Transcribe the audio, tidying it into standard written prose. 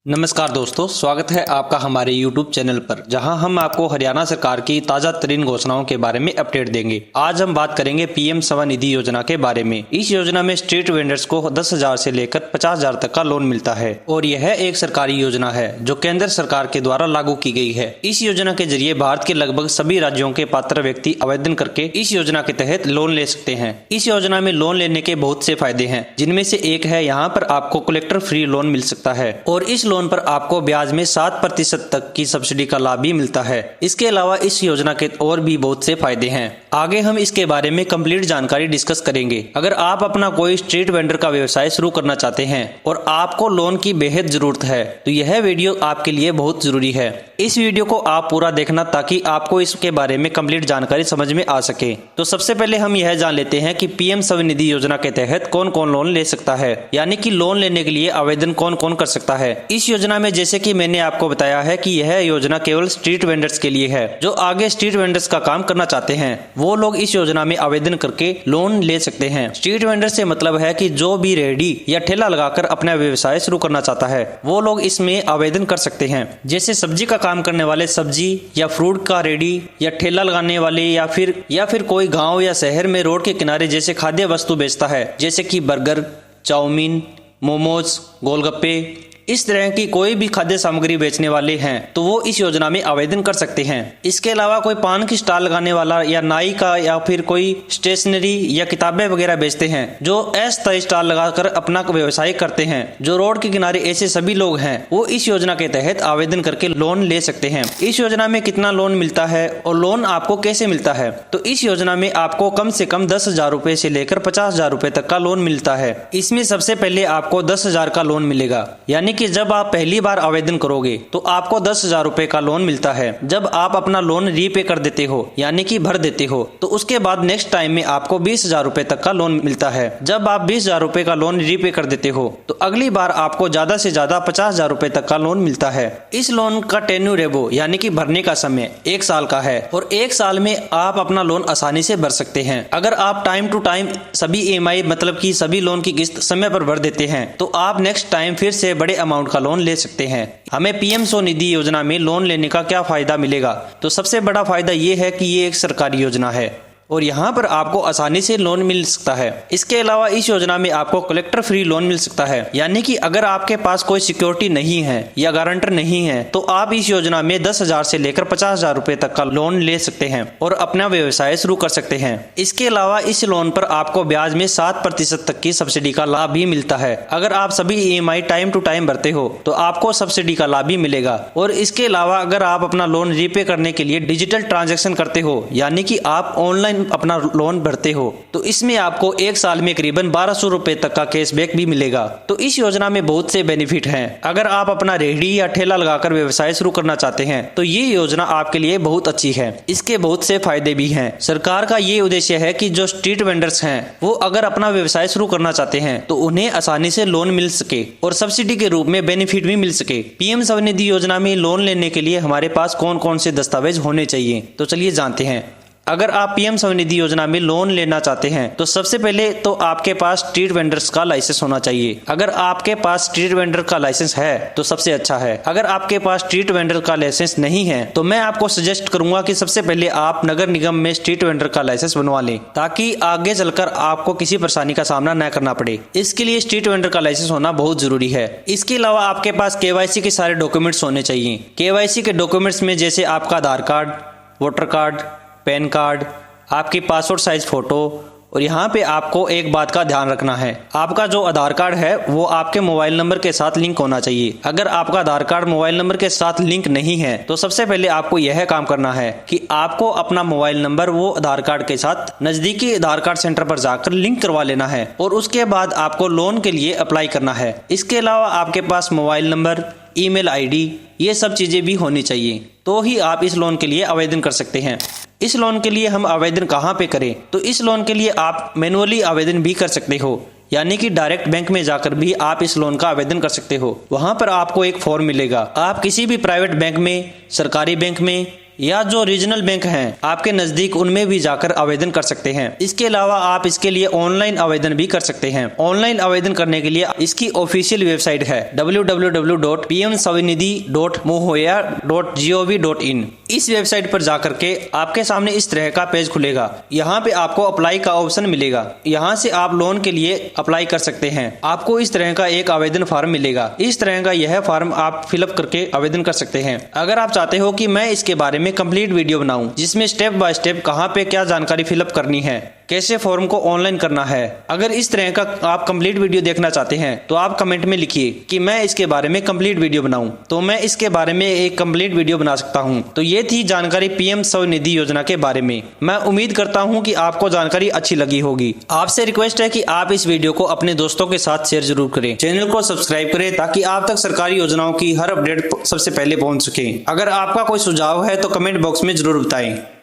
नमस्कार दोस्तों, स्वागत है आपका हमारे YouTube चैनल पर, जहां हम आपको हरियाणा सरकार की ताजा तरीन घोषणाओं के बारे में अपडेट देंगे। आज हम बात करेंगे पीएम स्वनिधि योजना के बारे में। इस योजना में स्ट्रीट वेंडर्स को 10,000 से लेकर 50,000 तक का लोन मिलता है और यह एक सरकारी योजना है जो केंद्र सरकार के द्वारा लागू की गई है। इस योजना के जरिए भारत के लगभग सभी राज्यों के पात्र व्यक्ति आवेदन करके इस योजना के तहत लोन ले सकते हैं। इस योजना में लोन लेने के बहुत से फायदे हैं, जिनमें से एक है यहाँ पर आपको कलेक्टर फ्री लोन मिल सकता है और इस लोन पर आपको ब्याज में 7% तक की सब्सिडी का लाभ भी मिलता है। इसके अलावा इस योजना के और भी बहुत से फायदे हैं। आगे हम इसके बारे में कंप्लीट जानकारी डिस्कस करेंगे। अगर आप अपना कोई स्ट्रीट वेंडर का व्यवसाय शुरू करना चाहते हैं और आपको लोन की बेहद जरूरत है तो यह वीडियो आपके लिए बहुत जरूरी है। इस वीडियो को आप पूरा देखना ताकि आपको इसके बारे में कंप्लीट जानकारी समझ में आ सके। तो सबसे पहले हम यह जान लेते हैं कि पीएम स्वनिधि योजना के तहत कौन कौन लोन ले सकता है, यानी कि लोन लेने के लिए आवेदन कौन कौन कर सकता है। इस योजना में जैसे कि मैंने आपको बताया है कि यह योजना केवल स्ट्रीट वेंडर्स के लिए है। जो आगे स्ट्रीट वेंडर्स का काम करना चाहते हैं वो लोग इस योजना में आवेदन करके लोन ले सकते हैं। स्ट्रीट वेंडर से मतलब है कि जो भी रेहड़ी या ठेला लगाकर अपना व्यवसाय शुरू करना चाहता है वो लोग इसमें आवेदन कर सकते हैं। जैसे सब्जी का काम करने वाले, सब्जी या फ्रूट का रेहड़ी या ठेला लगाने वाले, या फिर कोई गाँव या शहर में रोड के किनारे जैसे खाद्य वस्तु बेचता है, जैसे कि बर्गर, चाउमीन, मोमोज, गोलगप्पे, इस तरह की कोई भी खाद्य सामग्री बेचने वाले हैं तो वो इस योजना में आवेदन कर सकते हैं। इसके अलावा कोई पान की स्टॉल लगाने वाला या नाई का, या फिर कोई स्टेशनरी या किताबें वगैरह बेचते हैं जो अस्थायी स्टॉल लगाकर अपना व्यवसाय करते हैं, जो रोड के किनारे, ऐसे सभी लोग हैं वो इस योजना के तहत आवेदन करके लोन ले सकते हैं। इस योजना में कितना लोन मिलता है और लोन आपको कैसे मिलता है, तो इस योजना में आपको कम से कम 10,000 रुपए से लेकर 50,000 रुपए तक का लोन मिलता है। इसमें सबसे पहले आपको 10,000 का लोन मिलेगा, यानी कि जब आप पहली बार आवेदन करोगे तो आपको 10,000 रुपए का लोन मिलता है। जब आप अपना लोन रीपे कर देते हो, यानी कि भर देते हो, तो उसके बाद नेक्स्ट टाइम में आपको 20,000 रुपए तक का लोन मिलता है। जब आप 20,000 रुपए का लोन रीपे कर देते हो तो अगली बार आपको ज्यादा से ज्यादा 50,000 रुपए तक का लोन मिलता है। इस लोन का टेन्यूर है वो, यानी कि भरने का समय 1 साल का है और 1 साल में आप अपना लोन आसानी से भर सकते हैं। अगर आप टाइम टू टाइम सभी EMI मतलब कि सभी लोन की किस्त समय पर भर देते हैं तो आप नेक्स्ट टाइम फिर से बड़े अमाउंट का लोन ले सकते हैं। हमें पीएम स्वनिधि योजना में लोन लेने का क्या फायदा मिलेगा, तो सबसे बड़ा फायदा ये है कि ये एक सरकारी योजना है और यहाँ पर आपको आसानी से लोन मिल सकता है। इसके अलावा इस योजना में आपको कलेक्टर फ्री लोन मिल सकता है, यानी कि अगर आपके पास कोई सिक्योरिटी नहीं है या गारंटर नहीं है तो आप इस योजना में 10,000 से लेकर 50,000 रुपए तक का लोन ले सकते हैं और अपना व्यवसाय शुरू कर सकते हैं। इसके अलावा इस लोन पर आपको ब्याज में 7% तक की सब्सिडी का लाभ भी मिलता है। अगर आप सभी EMI टाइम टू टाइम भरते हो तो आपको सब्सिडी का लाभ भी मिलेगा। और इसके अलावा अगर आप अपना लोन रीपे करने के लिए डिजिटल ट्रांजेक्शन करते हो, यानी कि आप ऑनलाइन अपना लोन भरते हो, तो इसमें आपको 1 साल में करीबन 1,200 रुपए तक का कैशबैक भी मिलेगा। तो इस योजना में बहुत से बेनिफिट हैं। अगर आप अपना रेहड़ी या ठेला लगाकर व्यवसाय शुरू करना चाहते हैं तो ये योजना आपके लिए बहुत अच्छी है। इसके बहुत से फायदे भी हैं। सरकार का ये उद्देश्य है कि जो स्ट्रीट वेंडर्स हैं वो अगर अपना व्यवसाय शुरू करना चाहते हैं तो उन्हें आसानी से लोन मिल सके और सब्सिडी के रूप में बेनिफिट भी मिल सके। पीएम स्वनिधि योजना में लोन लेने के लिए हमारे पास कौन कौन से दस्तावेज होने चाहिए, तो चलिए जानते हैं। अगर आप पीएम स्वनिधि योजना में लोन लेना चाहते हैं तो सबसे पहले तो आपके पास स्ट्रीट वेंडर्स का लाइसेंस होना चाहिए। अगर आपके पास स्ट्रीट वेंडर का लाइसेंस है तो सबसे अच्छा है। अगर आपके पास स्ट्रीट वेंडर का लाइसेंस नहीं है तो मैं आपको सजेस्ट करूंगा कि सबसे पहले आप नगर निगम में स्ट्रीट वेंडर का लाइसेंस बनवा लें, ताकि आगे चलकर आपको किसी परेशानी का सामना न करना पड़े। इसके लिए स्ट्रीट वेंडर का लाइसेंस होना बहुत जरूरी है। इसके अलावा आपके पास KYC के सारे डॉक्यूमेंट्स होने चाहिए। KYC के डॉक्यूमेंट्स में जैसे आपका Aadhaar card, voter card, PAN card, आपकी पासपोर्ट साइज फोटो। और यहाँ पे आपको एक बात का ध्यान रखना है, आपका जो आधार कार्ड है वो आपके मोबाइल नंबर के साथ लिंक होना चाहिए। अगर आपका आधार कार्ड मोबाइल नंबर के साथ लिंक नहीं है तो सबसे पहले आपको यह काम करना है कि आपको अपना मोबाइल नंबर वो आधार कार्ड के साथ नजदीकी आधार कार्ड सेंटर पर जाकर लिंक करवा लेना है और उसके बाद आपको लोन के लिए अप्लाई करना है। इसके अलावा आपके पास मोबाइल नंबर, ईमेल ID, ये सब चीजें भी होनी चाहिए, तो ही आप इस लोन के लिए आवेदन कर सकते हैं। इस लोन के लिए हम आवेदन कहाँ पे करें, तो इस लोन के लिए आप मैनुअली आवेदन भी कर सकते हो, यानी कि डायरेक्ट बैंक में जाकर भी आप इस लोन का आवेदन कर सकते हो। वहां पर आपको एक फॉर्म मिलेगा। आप किसी भी प्राइवेट बैंक में, सरकारी बैंक में या जो रीजनल बैंक हैं आपके नजदीक, उनमें भी जाकर आवेदन कर सकते हैं। इसके अलावा आप इसके लिए ऑनलाइन आवेदन भी कर सकते हैं। ऑनलाइन आवेदन करने के लिए इसकी ऑफिशियल वेबसाइट है www.pmswaninidhi.mohoya.gov.in। इस वेबसाइट पर जाकर के आपके सामने इस तरह का पेज खुलेगा। यहाँ पे आपको अप्लाई का ऑप्शन मिलेगा। यहाँ से आप लोन के लिए अप्लाई कर सकते हैं। आपको इस तरह का एक आवेदन फॉर्म मिलेगा। इस तरह का यह फॉर्म आप फिलअप करके आवेदन कर सकते हैं। अगर आप चाहते हो कि मैं इसके बारे में कंप्लीट वीडियो बनाऊं, जिसमें स्टेप बाय स्टेप कहाँ पे क्या जानकारी फिलअप करनी है, कैसे फॉर्म को ऑनलाइन करना है, अगर इस तरह का आप कंप्लीट वीडियो देखना चाहते हैं तो आप कमेंट में लिखिए कि मैं इसके बारे में कंप्लीट वीडियो बनाऊं, तो मैं इसके बारे में एक कंप्लीट वीडियो बना सकता हूं। तो ये थी जानकारी पीएम स्वनिधि योजना के बारे में। मैं उम्मीद करता हूं कि आपको जानकारी अच्छी लगी होगी। आपसे रिक्वेस्ट है कि आप इस वीडियो को अपने दोस्तों के साथ शेयर जरूर करें। चैनल को सब्सक्राइब करें ताकि आप तक सरकारी योजनाओं की हर अपडेट सबसे पहले पहुंच सके। अगर आपका कोई सुझाव है तो कमेंट बॉक्स में जरूर बताएं।